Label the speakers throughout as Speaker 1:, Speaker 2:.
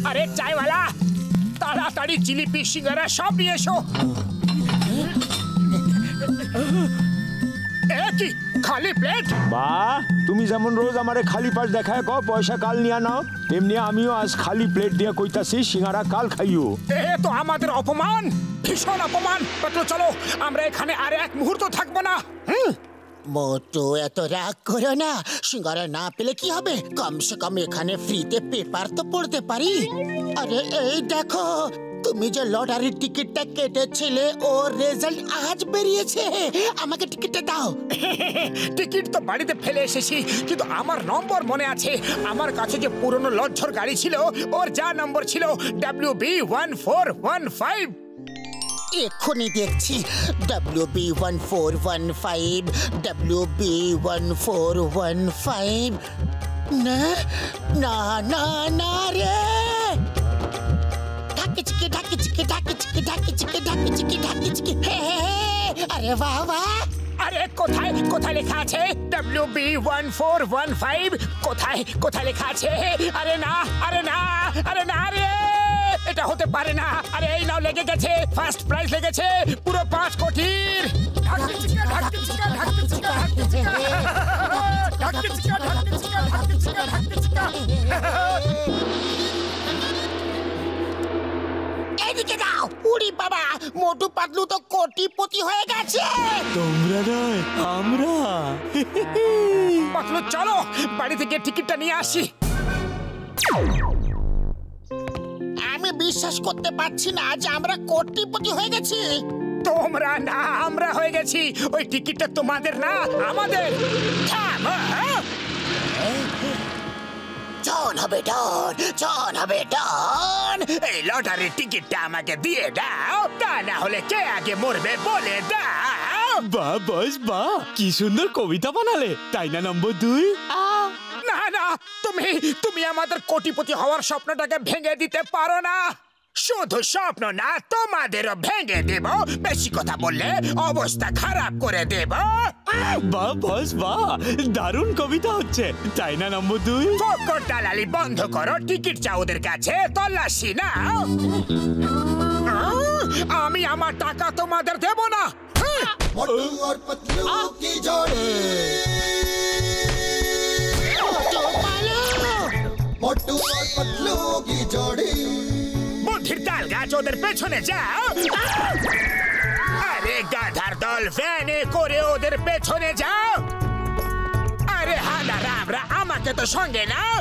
Speaker 1: আরে চাইওয়ালা, তাড়াতাড়ি জিলিপি সিঙ্গারা সব নিয়ে এসো। কি খালি প্লেট?
Speaker 2: বাহ, তুমি যেমন রোজ আমারে খালি পাশ দেখায় কও পয়সা কাল নিয়ে নাও, তেমনি আমিও আজ খালি প্লেট দিয়ে কইতাছি সিঙ্গারা কাল খাইও।
Speaker 1: এ তো আমাদের অপমান, ভীষণ অপমান। চলো, আমরা এখানে আর এক মুহূর্ত থাকবো না।
Speaker 3: মোটু, এত রাগ করো না। সিঙ্গারা না পেলে কি হবে, কমসে কম এখানে ফ্রিতে পেপার তো পড়তে পারি। আরে এই দেখো, তুমি যে লটারির টিকিটটা কেটেছিলে ওর রেজাল্ট আজ বেরিয়েছে। আমাকে টিকিটটা দাও।
Speaker 1: টিকিট তো বাড়িতে ফেলে এসেছি, কিন্তু আমার নম্বর মনে আছে। আমার কাছে যে পুরনো লজ্জর গাড়ি ছিল, ওর যা নম্বর ছিল WB1415।
Speaker 3: এক্ষুনি দেখছি। WB1415, WB1415। না না না না রে, আরে বাবা,
Speaker 1: আরে কোথায় কোথায় লেখা আছে WB1415? কোথায় কোথায় লেখা আছে? আরে না, আরে না, আরে না রে, এটা হতে পারে না। আরে এই নাও, লেগে গেছে, ফার্স্ট প্রাইজ লেগেছে পুরো 5 কোটির।
Speaker 3: এদিকে দাও। উড়ি বাবা, মোটু পাতলু তো কোটিপতি হয়ে গেছে।
Speaker 2: তোমরা নয়, আমরা।
Speaker 1: পাতলু চলো, বাড়ি থেকে টিকিটটা নিয়ে আসি।
Speaker 3: আমি বিশ্বাস করতে পারছি না যে আমরা কোটিপতি হয়ে গেছি।
Speaker 1: তোমরা না, আমরা হয়ে গেছি। ওই টিকিটটা তোমাদের না, আমাদের।
Speaker 3: জন হবে ডন, জন হবে ডন।
Speaker 1: এই লটারির টিকিটটা আমাকে দিয়ে দাও, তা না হলে কে আগে মরবে বলে দাও।
Speaker 4: বাহ বস বাহ, কি সুন্দর কবিতা বানালে, তাই না নম্বর 2?
Speaker 1: না না, তুমি আমাদের কোটিপতি হওয়ার স্বপ্নটাকে ভেঙে দিতে পারো না। শুধু স্বপ্ন না, তোমাদেরও ভেঙে দেব। বেশি কথা বললে অবস্থা খারাপ করে দেব।
Speaker 4: বাহ বস বাহ, দারুণ কবিতা হচ্ছে, তাই না নম্বর 2?
Speaker 1: ফকর দালালি বন্ধ করো, টিকিট চাও ওদের কাছে, তল্লাশি নাও। আমি আমার টাকা তোমাদের দেব না।
Speaker 5: मोटू और पतलू की जोड़ी, मोटू और पतलू की जोड़ी।
Speaker 1: বুদ্ধির তাল গাছ, ওদের পেছনে যাও। আরে গাধার দল, ভ্যানে করে ওদের পেছনে যাও। আরে হাঁদারামরা, আমাকে তো সঙ্গে নাও।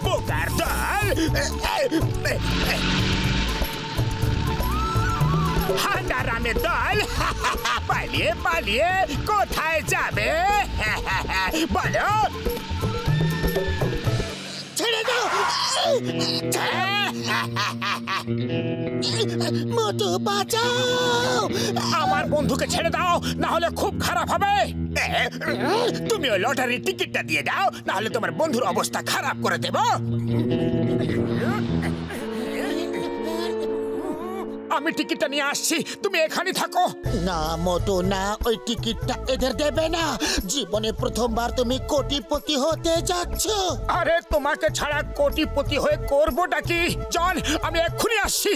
Speaker 1: বোকার দল, হাঁদারামের দল, পালিয়ে পালিয়ে কোথায় যাবে বলো?
Speaker 3: ছেড়ে দাও মোটু, বাঁচাও।
Speaker 1: আমার বন্ধুকে ছেড়ে দাও, না হলে খুব খারাপ হবে। তুমি ওই লটারির টিকিটটা দিয়ে দাও, না হলে তোমার বন্ধুর অবস্থা খারাপ করে দেব। আমি টিকিটটা নিয়ে আসছি, তুমি এখানে থাকো।
Speaker 3: না মোটু না, ওই টিকিটটা এদের দেবে না। জীবনে প্রথমবার তুমি কোটিপতি হতে যাচ্ছ।
Speaker 1: আরে তোমাকে ছাড়া কোটিপতি হয়ে করবোটা কি? চল, আমি এক্ষুনি আসছি।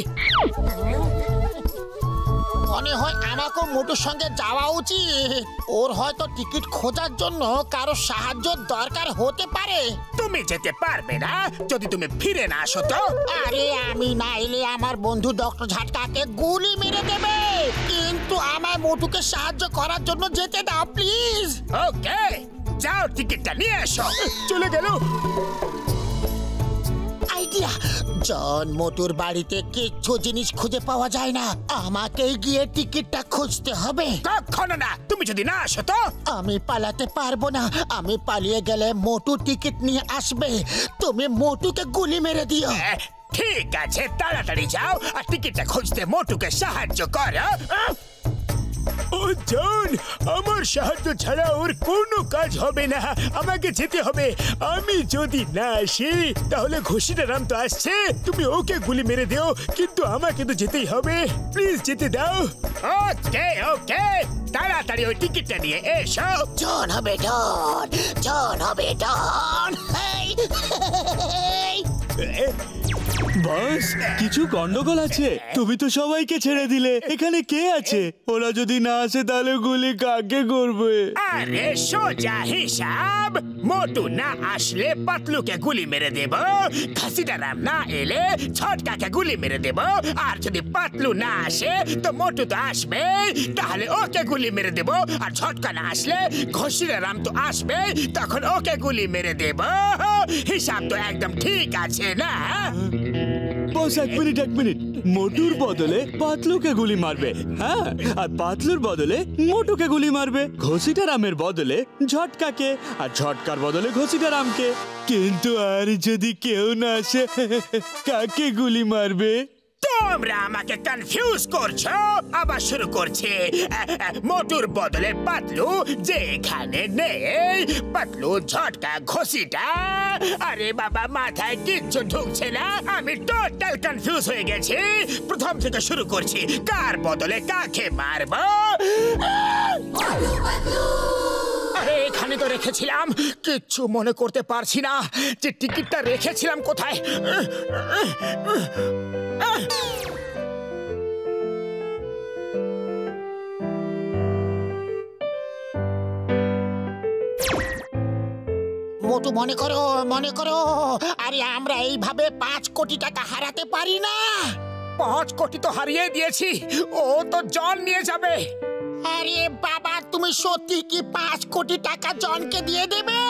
Speaker 3: মনে হয় আমাকেও মোটুর সঙ্গে যাওয়া উচিত। ওর হয়তো টিকিট খোঁজার জন্য কারো সাহায্য দরকার হতে পারে।
Speaker 1: তুমি যেতে পারবে না যদি তুমি ফিরে না আসো তো।
Speaker 3: আরে আমি না এলে আমার বন্ধু ডক্টর ঝাটকাকে গুলি মেরে দেবে। কিন্তু আমার মোটুকে সাহায্য করার জন্য যেতে দাও প্লিজ।
Speaker 1: ওকে, যাও, টিকিটটা নিয়ে এসো। চলে গেল।
Speaker 3: আইডিয়া, জন মোটুর বাড়িতে কিচ্ছু জিনিস খুঁজে পাওয়া যায় না। আমাকেই গিয়ে টিকিটটা খুঁজতে হবে।
Speaker 1: কখনো না, তুমি যদি না আসো তো।
Speaker 3: আমি পালাতে পারবো না। আমি পালিয়ে গেলে মোটু টিকিট নিয়ে আসবে। তুমি মোটুকে গুলি মেরে দিও।
Speaker 1: ঠিক আছে, তাড়াতাড়ি যাও আর টিকিটটা খুঁজতে মোটুকে সাহায্য করো। ও জন, আমার আমার সাহায্য ছাড়া ওর কোনো কাজ হবে না। আমাকে যেতে হবে। আমি যদি না আসি তাহলে ঘষিটা রাম তো আসছে, তুমি ওকে গুলি মেরে দিও, কিন্তু আমাকে তো যেতেই হবে। প্লিজ যেতে দাও। ওকে ওকে, তাড়াতাড়ি ওই টিকিটটা নিয়ে এসো।
Speaker 3: জন হবে ডন, জন হবে ডন।
Speaker 4: বস, কিছু গন্ডগোল আছে। তুমি তো সবাইকে ছেড়ে দিলে, এখানে কে আছে? ওরা যদি না আসে তাহলে গুলি কাকে করবে?
Speaker 1: আরে সোজা হিসাব, মোটু না আসলে পাতলুকে গুলি মেরে দেব, ঘাসিটারাম না এলে ছটকাকে গুলি মেরে দেব, আর যদি পাতলু না আসে তো মোটু তো আসবে, তাহলে ওকে গুলি মেরে দেব, আর ছটকা না আসলে ঘসিটারাম তো আসবে, তখন ওকে গুলি মেরে দেব। হিসাব তো একদম ঠিক আছে না?
Speaker 4: বস, এক মিনিট। মোটুর বদলে পাতলুকে গুলি মারবে, হ্যাঁ, আর পাতলুর বদলে মোটুকে গুলি মারবে, ঘসিটারামের বদলে ঝটকাকে, আর ঝটকার বদলে ঘসিটারামকে। কিন্তু আর যদি কেউ না আসে, কাকে গুলি মারবে?
Speaker 1: তোমরা আমাকে কনফিউজ করছো। আবার শুরু করছে। মোটুর বদলে পাতলু, যে এখানে নেই, পাতলু, ঝটকা, ঘষিটা। আরে বাবা, মাথায় কিচ্ছু ঢুকছে না, আমি টোটাল কনফিউজ হয়ে গেছি। প্রথম থেকে শুরু করছি, কার বদলে কাকে মারবো। আরে এখানে তো রেখেছিলাম, কিচ্ছু মনে করতে পারছি না যে টিকিটটা রেখেছিলাম কোথায়।
Speaker 3: মোটু, মনে করো, আরে আমরা এইভাবে 5 কোটি টাকা হারাতে পারি না।
Speaker 1: 5 কোটি তো হারিয়ে দিয়েছি, ও তো জন নিয়ে যাবে।
Speaker 3: আরে বাবা, তুমি সত্যি কি 5 কোটি টাকা জনকে দিয়ে দেবে?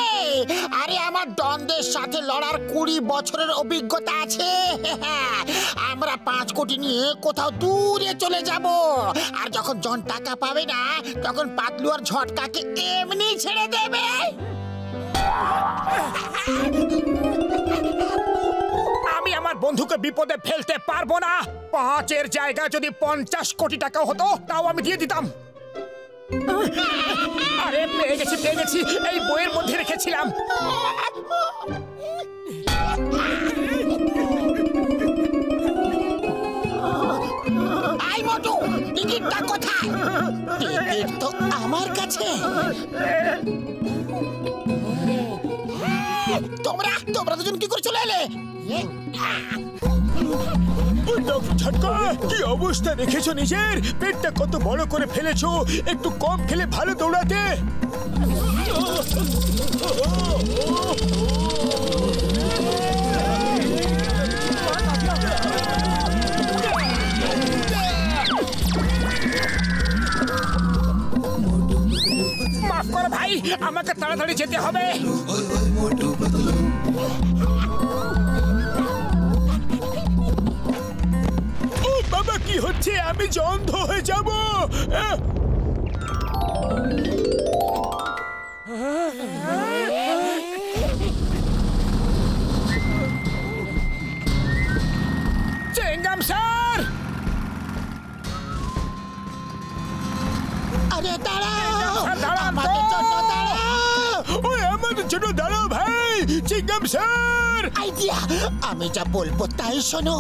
Speaker 3: আরে আমার ডনদের সাথে লড়ার 20 বছরের অভিজ্ঞতা আছে। আমরা 5 কোটি নিয়ে কোথাও দূরে চলে যাব, আর যখন জন টাকা পাবে না তখন পাতলু আর ঝটকাকে এমনি ছেড়ে দেবে।
Speaker 1: আমি আমার বন্ধুকে বিপদে ফেলতে পারবো না। 5-এর জায়গায় যদি 50 কোটি টাকা হতো তাও আমি দিয়ে দিতাম। আরে পেয়ে গেছি, এই বইয়ের মধ্যে রেখেছিলাম।
Speaker 3: আই মোটু, টিকিটটা কোথায়? টিকিট তো আমার কাছে। তোমরা দুজন কি করে চলে এলে?
Speaker 1: ঝটকা, কি অবস্থা রেখেছো নিজের? পেটটা কত বড় করে ফেলেছো, একটু কম খেলে ভালো দৌড়াতে। মাফ করো ভাই, আমাকে তাড়াতাড়ি যেতে হবে। ও বাবা, কি হচ্ছে? আমি যে অন্ধ হয়ে যাব। চেঙ্গাম স্যার!
Speaker 3: আরে দাঁড়াও,
Speaker 1: দাঁড়াও,
Speaker 3: আমাদের জন্য দাঁড়াও।
Speaker 1: ওই আমাদের জন্য দাঁড়াও ভাই। চেঙ্গাম স্যার!
Speaker 3: আইডিয়া, আমি যা বলবো তাই শোনো।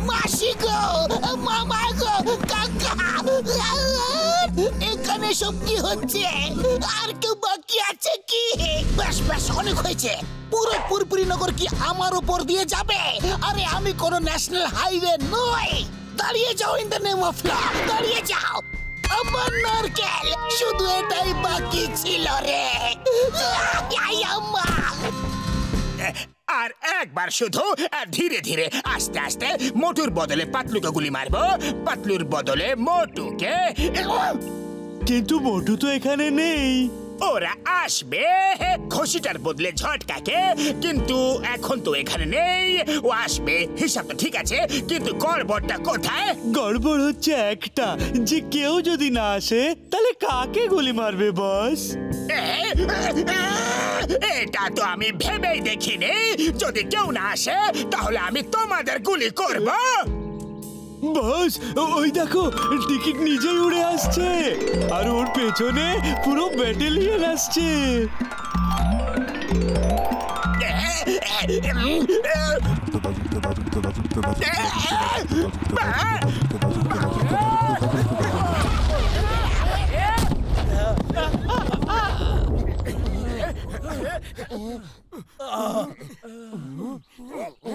Speaker 3: মাসি গো, মামা গো, কাকা, এখানে সব কি হচ্ছে? আর কেউ বাকি আছে কি? বেশ অনেক হয়েছে। পুরো পুরপুরি নগর কি আমার উপর দিয়ে যাবে? আরে আমি কোন ন্যাশনাল হাইওয়ে নই। দাঁড়িয়ে যাও, in the name of law, দাঁড়িয়ে যাও। আমার নারকেল, শুধু এটাই বাকি ছিল।
Speaker 1: আর একবার শুধু ধীরে ধীরে আস্তে আস্তে মোটুর বদলে পাতলুকে গুলি মারবো, পাতলুর বদলে মোটুকে।
Speaker 4: কিন্তু মোটু তো এখানে নেই।
Speaker 1: ওরা আসবে ঘষিটার বদলে ঝটকাকে, কিন্তু এখন তো এখানে নেই। ও আসবে, হিসাব তো ঠিক আছে, কিন্তু গড়বড়টা কোথায়?
Speaker 4: গড়বড় হচ্ছে একটা, যে কেউ যদি না আসে তাহলে কাকে গুলি মারবে বস?
Speaker 1: এটা তো আমি ভেবেই দেখিনি। যদি কেউ না আসে তাহলে আমি তোমাদের গুলি করব।
Speaker 4: বস ওই দেখো, টিকিট নিজেই উড়ে আসছে, আর ওর পেছনে পুরো ব্যাটালিয়ন আসছে।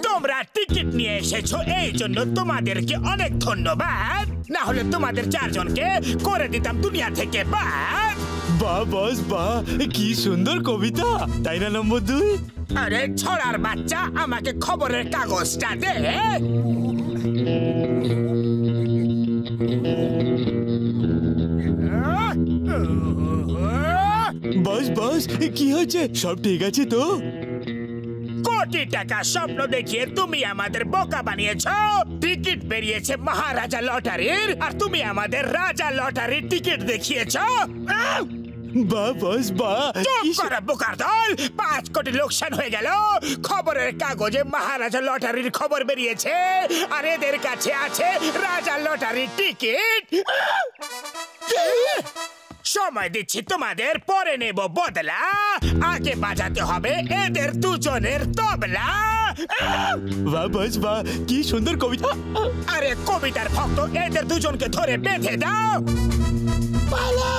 Speaker 1: তোমরা টিকিট নিয়ে এসেছো, এই জন্য তোমাদেরকে অনেক ধন্যবাদ। না হলে তোমাদের চারজনকে করে দিতাম দুনিয়া থেকে বাদ।
Speaker 4: বাহ বস বাহ, কি সুন্দর কবিতা, তাই না নম্বর 2?
Speaker 1: আরে ছড়ার বাচ্চা, আমাকে খবরের কাগজটা দে।
Speaker 4: বস বস কি হয়েছে, সব ঠিক আছে তো?
Speaker 1: কোটি টাকা স্বপ্ন দেখিয়ে তুমি আমাদের বোকা বানিয়েছ। টিকিট বেরিয়েছে মহারাজা লটারির, আর তুমি আমাদের রাজা লটারির টিকিট দেখিয়েছ।
Speaker 4: বাহ বস বাহ,
Speaker 1: চুপ করো বোকার দল। 5 কোটি লোকসান হয়ে গেল। খবরের কাগজে মহারাজা লটারির খবর বেরিয়েছে, আর এদের কাছে আছে রাজা লটারির টিকিট। সময় দিচ্ছি তোমাদের, পরে নেব বদলা। আগে বাজাতে হবে এদের দুজনের তবলা।
Speaker 4: বাহ বস বাহ, কি সুন্দর কবিতা।
Speaker 1: আরে কবিতার ভক্ত, এদের দুজনকে ধরে বেঁধে দাও।
Speaker 3: পালা